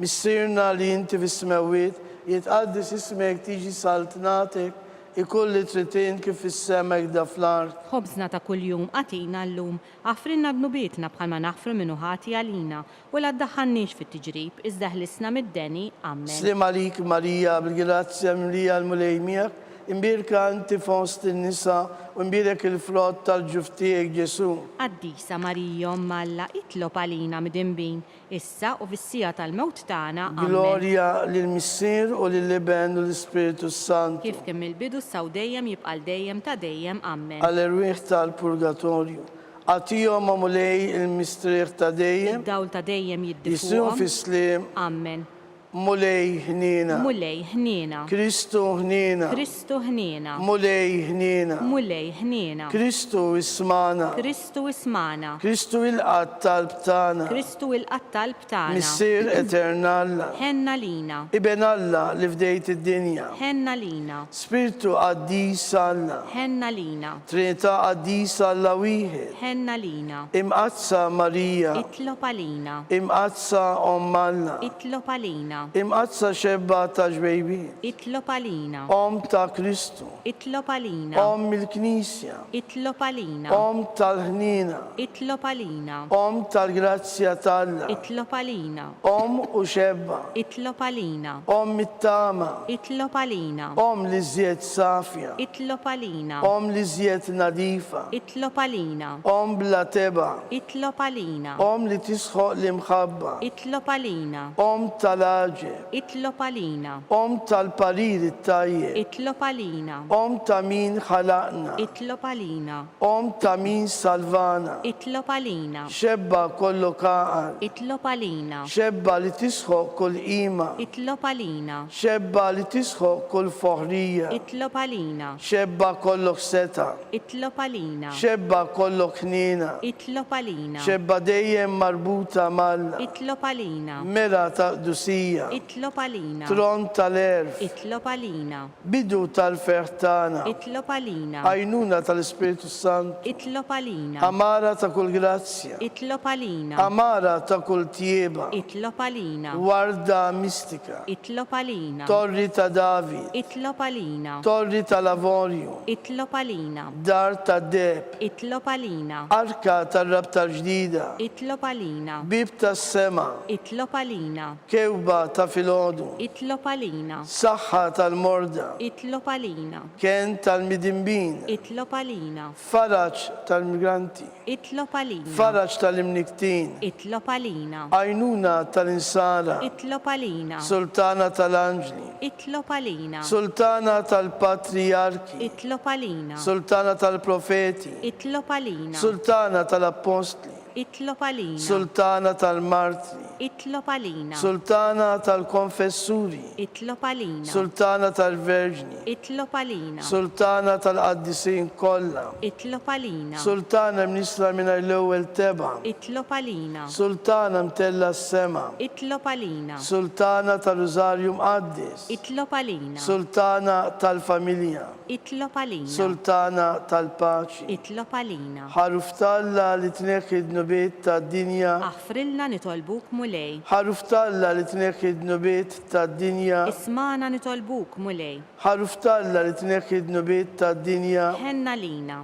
missirna li inti fis-smewiet, jitqaddis ismek tiġi saltnatek, ikolli tritin kif fis-semek da fl-art.
Ħobżna ta' kuljum għatina llum, aħfrinna d-nubietna bħalma naħfru minnu ħati għalina, u la ddaħħalniex fit-tiġrib iżda ħlisna mid-deni. Amen.
Slim għalik, Marija, bil-grazzja mlija l-mulej miegħek, imbirka inti fost in-nisa u imbirek il-frott tal-ġuftijek Ġesu.
Qaddisa Marija Umm Alla, itlob għalina midinbin, issa u fis-sija tal-mewt tagħna. Amen.
Gloria lill-Missier u lill-Iben u l-Ispiritu Santu.
Kif kemm il-bidu saw dejjem jibqal dejjem ta' dejjem. Amen.
Għal-irwieħ tal-Purgatorju. Għatijom għamulej il-mistriħ ta' dejjem.
Id-dawl ta' dejjem
Jissu
jiddifuhom.
fislim.
Amen.
Mulej ħnina.
Mulej ħnina.
Kristu ħnina.
Kristu ħnina.
Mulej ħnina.
Mulej ħnina.
Kristu ismana.
Kristu ismana.
Kristu il-qatt tal-btana.
Kristu il-qattalb tagħna.
Missier eternalla.
Ħenna lina.
Iben Alla li fdejt id-dinja.
Ħenna lina.
Spiritu qaddis Alla.
Ħenna lina.
Trinità qaddis Alla wieħed.
Ħenna lina.
Imqazza Marija.
Itlob għalina.
Imqazza Omm Alla.
Itlob għalina.
Imqazza xebba ta' ġbejbiet.
Itlob għalina.
Om ta' Kristu.
Itlob għalina.
Om il-Knisja.
Itlob għalina.
Om tal-ħnina.
Itlob għalina.
Om tal-grazzja tal-la.
Itlob għalina.
Om u xebba.
Itlob għalina.
Om it-tama.
Itlob għalina.
Om li zjed safja.
Itlob għalina.
Om li zjed nadifa.
Itlob għalina.
Om bla teba.
Itlob għalina.
Om li tisħoq l-imħabba.
Itlob għalina.
Om tal-aġeb.
Itlob għalina.
Om tal-parir it-tajjeb.
Itlob għalina.
Om ta' min ħalaqna.
Itlob għalina.
Om ta' min salvana.
Itlob għalina.
Xebba kollu kaqal.
Itlob għalina.
Xebba li tisħoq kull ima.
Itlob għalina.
Xebba li tisħoq kull foħrija.
Itlob għalina.
Xebba kollok seta.
Itlob għalina.
Xebba kollok ħnina.
Itlob għalina.
Xebba dejjem marbuta malla.
Itlob għalina.
Mela ta' dusija.
Itlob għalina.
Tron tal-erf.
Itlob għalina.
Bidu tal-fertana.
Itlob għalina.
Għajnuna tal-Ispiritu Sant.
Itlob għalina.
Amara ta' kull grazzja.
Itlob għalina.
Amara ta' kull tieba.
Itlob għalina.
Warda mistika.
Itlob għalina.
Torri ta' David.
Itlob għalina.
Torri ta' Lavorju.
Itlob għalina.
Dar ta' Deb.
Itlob għalina.
Arka tar-rab tal-ġdida.
Itlob għalina.
Bib tas-sema.
Itlob għalina.
Kewba ta' filgħodu.
Itlob għalina.
Saħħa tal-morda.
Itlob għalina.
Ken tal-midimbin.
Itlob għalina.
Faraġ tal-migranti.
Itlob għalina.
Faraġ tal-imniktin.
Itlob għalina.
Għajnuna tal-insara.
Itlob għalina.
Sultana tal-anġli.
Itlob għalina.
Sultana tal-patriarki.
Itlob għalina.
Sultana tal-profeti.
Itlob għalina.
Sultana tal-apostli.
Itlob għalina.
Sultana tal-martri.
Itlob għalina.
Sultana tal-konfessuri.
Itlob għalina.
Sultana tal-verġni.
Itlob għalina.
Sultana tal-qaddisin kollha.
Itlob għalina.
Sultana mnisla minn l-ewwel teba.
Itlob għalina.
Sultana mtella s-sema.
Itlob għalina.
Sultana tal-Użarju Mqaddis.
Itlob għalina.
Sultana tal-familja.
Itlob għalina.
Sultana tal-paċi.
Itlob għalina.
Ħaruftalla li tneħħid nubiet tad-dinja.
Aħfrilna nitolbuk mulej.
Ħaruftalla li tneħħid nubiet tad-dinja.
Ismana nitolbuk mulej.
Ħaruftalla li tneħħid nubiet tad-dinja.
Ħenna lina.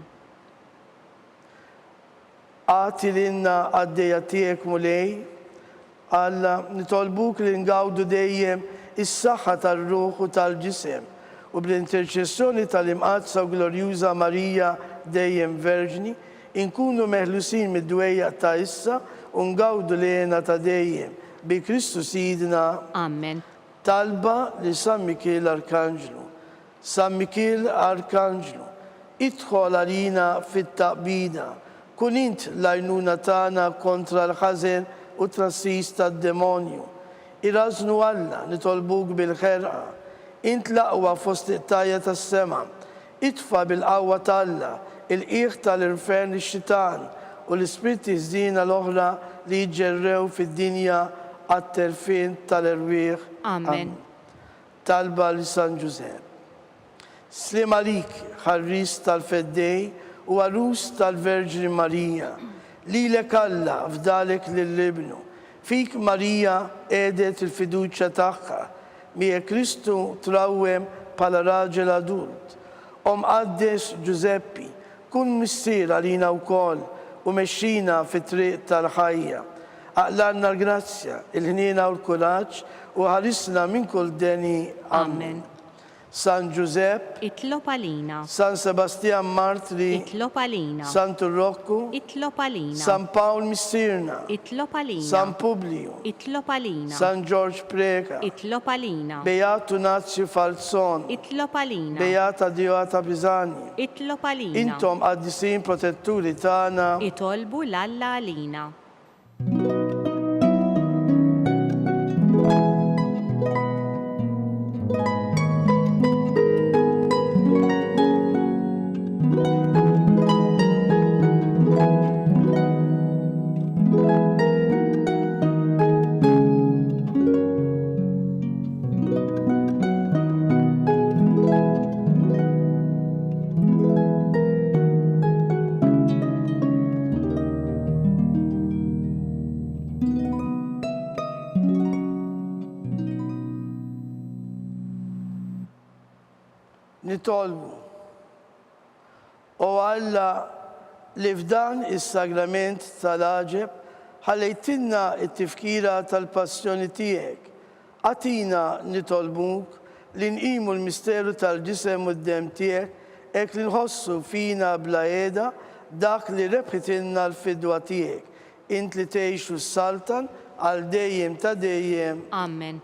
Għati l-inna għaddeja tijek mulej. Alla nitolbuk li ngawdu dejjem is-saħħa tal-ruħ u tal-ġisem. U bl-interċessjoni tal-imqazza u glorjuża Marija dejjem verġni, inkunu meħlusin mid-dwejja ta' issa u ngawdu lena ta' dejjem bi Kristu Sidna.
Amen.
Talba li San Mikiel Arkanġlu. San Mikiel Arkanġlu, idħol għalina fit-taqbida, kun int l-għajnuna tagħna kontra l-ħażen u trassis tad-demonju. Irażnu Alla nitolbuk bil-ħerqa, int l-aqwa fost it-tajja tas-sema, itfa bil-qawwa tal-Alla il-qiegħ tal-infern ix-xitan u l-ispirti żdina l-oħra li jġerrew fid-dinja għat-terfin tal-irwieħ.
Amen.
Talba li San Ġusepp. Slim għalik ħarris tal-feddej u għarus tal-Verġni Marija, lilek Alla fdalek lill-ibnu, fik Marija edet il-fiduċja tagħha, mija Kristu trawwem pala raġel adult. Għaddes Giuseppi, kun missier għalina wkoll u mexxina fit-triq tal-ħajja. Aqlarna l-grazzja, il-ħnina u l-kuraġġ u ħarisna minn kull deni.
Amen.
San Giuseppe,
itlob għalina,
San Sebastian Martri,
itlob għalina,
San Turrocco,
itlob għalina,
San Paul Missirna,
itlob għalina,
San Publio,
itlob għalina,
San George Preka,
itlob għalina,
Beato Nazio Falzon,
itlob għalina,
Beata Dioata Pisani.
itlob għalina,
Intom għaddisin protetturi tagħna.
itolbu l-Alla għalina.
Nitolbu. O Alla li f'dan is-sagrament tal-aġeb ħallejtinna t-tifkira tal-passjoni tiegħek. Għatina nitolbuk li nqimu l-misteru tal-ġisem u d-dem tiegħek hekk li nħossu fina bla qiegħda dak li rebħitilna l-fidwa tiegħek. Int li tgħixu s-saltan għal dejjem ta' dejjem.
Amen.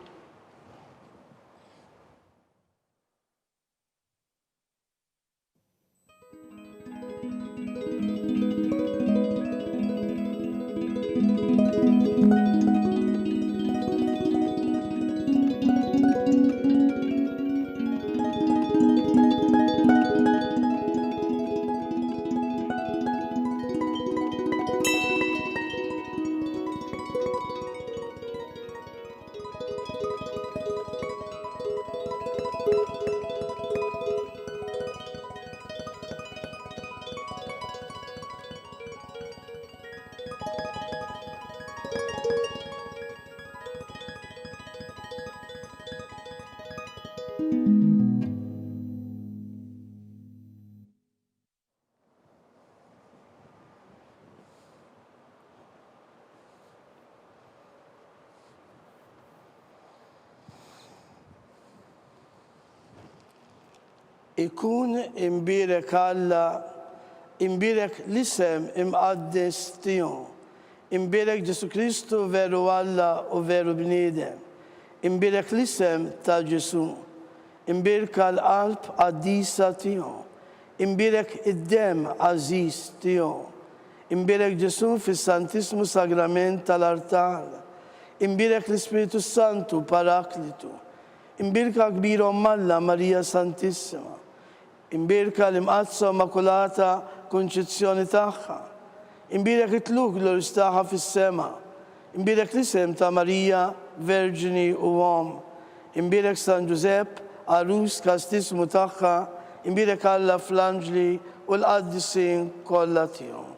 Ikun imbirek Alla, imbirek l-isem imqaddis tiegħu. Imbirek Ġesu Kristu veru Alla u veru bniedem. Imbirek l-isem ta' Ġesu. Imbirka l-qalb qaddisa tiegħu. Imbirek id-dem għażiż tiegħu. Imbirek Ġesu fis-Santissimu Sagrament tal-Artal. Imbirek l-Ispiritu Santu Paraklitu. Imbirka kbira Alla Marija Santissima. Imbirka l-imqazza Immakulata Konċezzjoni tagħha. Imbirek it-tluk l-istaħa fis-sema. Imbirek l-isem ta' Marija Verġini u Om. Imbirek San Giuseppe Arus Kastismu tagħha. Imbirek Alla fl-Anġli u l-qaddisin kollha tiegħu.